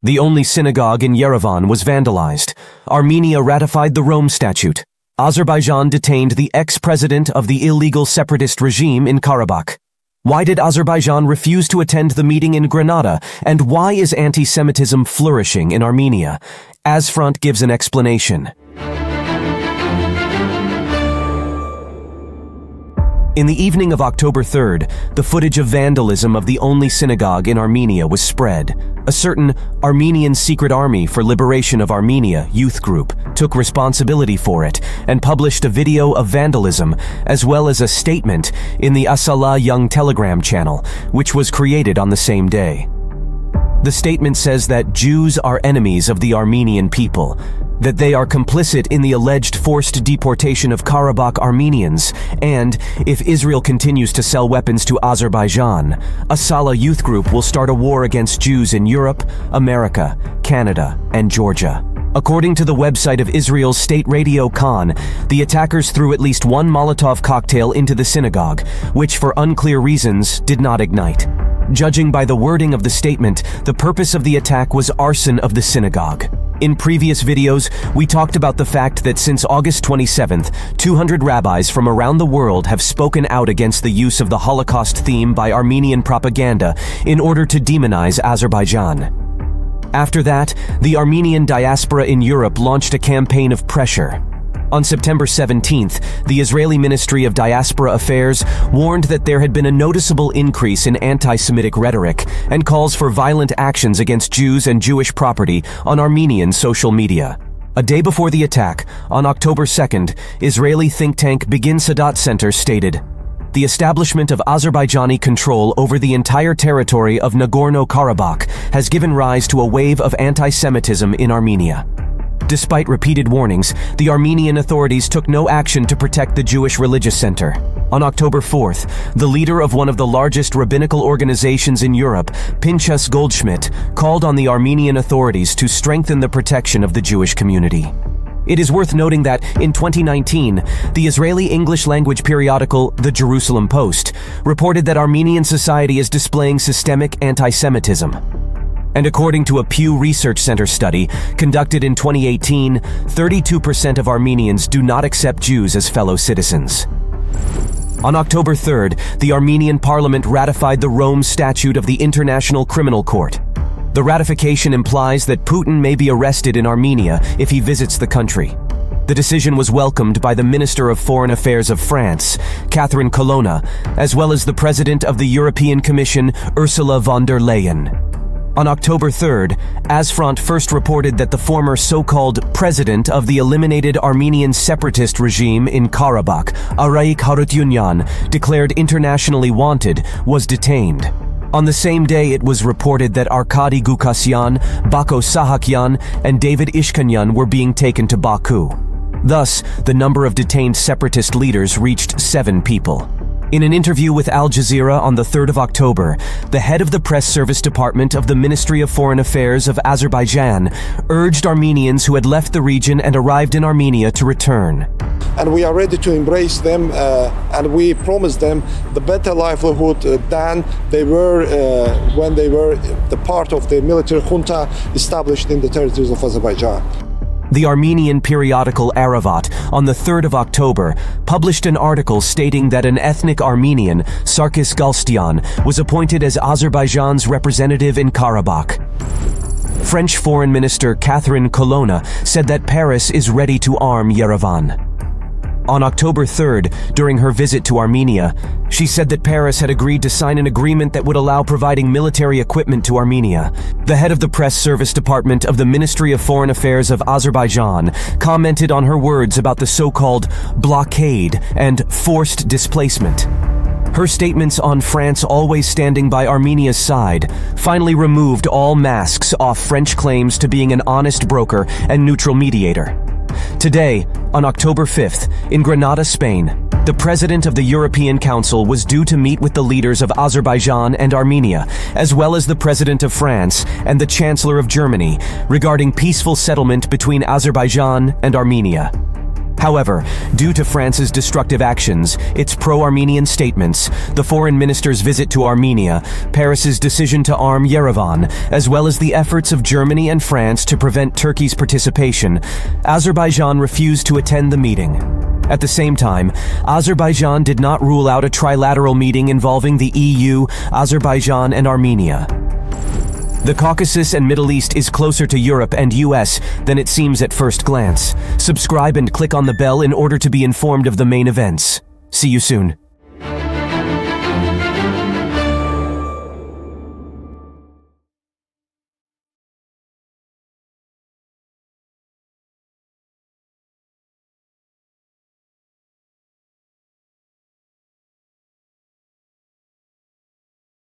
The only synagogue in Yerevan was vandalized. Armenia ratified the Rome Statute. Azerbaijan detained the ex-president of the illegal separatist regime in Karabakh. Why did Azerbaijan refuse to attend the meeting in Granada, and why is anti-Semitism flourishing in Armenia? AZfront gives an explanation. In the evening of October 3rd, the footage of vandalism of the only synagogue in Armenia was spread. A certain Armenian Secret Army for Liberation of Armenia youth group took responsibility for it and published a video of vandalism as well as a statement in the ASALA Young Telegram channel, which was created on the same day. The statement says that Jews are enemies of the Armenian people, that they are complicit in the alleged forced deportation of Karabakh Armenians, and if Israel continues to sell weapons to Azerbaijan, ASALA youth group will start a war against Jews in Europe, America, Canada, and Georgia. According to the website of Israel's state radio Khan, the attackers threw at least one Molotov cocktail into the synagogue, which for unclear reasons did not ignite. Judging by the wording of the statement, the purpose of the attack was arson of the synagogue. In previous videos, we talked about the fact that since August 27th, 200 rabbis from around the world have spoken out against the use of the Holocaust theme by Armenian propaganda in order to demonize Azerbaijan. After that, the Armenian diaspora in Europe launched a campaign of pressure. On September 17th, the Israeli Ministry of Diaspora Affairs warned that there had been a noticeable increase in anti-Semitic rhetoric and calls for violent actions against Jews and Jewish property on Armenian social media. A day before the attack, on October 2nd, Israeli think tank Begin Sadat Center stated, "The establishment of Azerbaijani control over the entire territory of Nagorno-Karabakh has given rise to a wave of anti-Semitism in Armenia." Despite repeated warnings, the Armenian authorities took no action to protect the Jewish religious center. On October 4th, the leader of one of the largest rabbinical organizations in Europe, Pinchas Goldschmidt, called on the Armenian authorities to strengthen the protection of the Jewish community. It is worth noting that, in 2019, the Israeli English-language periodical The Jerusalem Post reported that Armenian society is displaying systemic anti-Semitism. And according to a Pew Research Center study conducted in 2018, 32% of Armenians do not accept Jews as fellow citizens. On October 3rd, the Armenian parliament ratified the Rome Statute of the International Criminal Court. The ratification implies that Putin may be arrested in Armenia if he visits the country. The decision was welcomed by the Minister of Foreign Affairs of France, Catherine Colonna, as well as the President of the European Commission, Ursula von der Leyen. On October 3rd, ASFront first reported that the former so-called president of the eliminated Armenian separatist regime in Karabakh, Araik Harutyunyan, declared internationally wanted, was detained. On the same day, it was reported that Arkady Gukasyan, Bako Sahakyan, and David Ishkanyan were being taken to Baku. Thus, the number of detained separatist leaders reached 7 people. In an interview with Al Jazeera on the 3rd of October, the head of the press service department of the Ministry of Foreign Affairs of Azerbaijan urged Armenians who had left the region and arrived in Armenia to return. And we are ready to embrace them, and we promise them the better livelihood than they were when they were the part of the military junta established in the territories of Azerbaijan. The Armenian periodical Aravat, on the 3rd of October, published an article stating that an ethnic Armenian, Sarkis Galstyan, was appointed as Azerbaijan's representative in Karabakh. French Foreign Minister Catherine Colonna said that Paris is ready to arm Yerevan. On October 3rd, during her visit to Armenia, she said that Paris had agreed to sign an agreement that would allow providing military equipment to Armenia. The head of the press service department of the Ministry of Foreign Affairs of Azerbaijan commented on her words about the so-called blockade and forced displacement. Her statements on France always standing by Armenia's side finally removed all masks off French claims to being an honest broker and neutral mediator. Today, on October 5th, in Granada, Spain, the President of the European Council was due to meet with the leaders of Azerbaijan and Armenia, as well as the President of France and the Chancellor of Germany, regarding peaceful settlement between Azerbaijan and Armenia. However, due to France's destructive actions, its pro-Armenian statements, the foreign minister's visit to Armenia, Paris's decision to arm Yerevan, as well as the efforts of Germany and France to prevent Turkey's participation, Azerbaijan refused to attend the meeting. At the same time, Azerbaijan did not rule out a trilateral meeting involving the EU, Azerbaijan, and Armenia. The Caucasus and Middle East is closer to Europe and US than it seems at first glance. Subscribe and click on the bell in order to be informed of the main events. See you soon.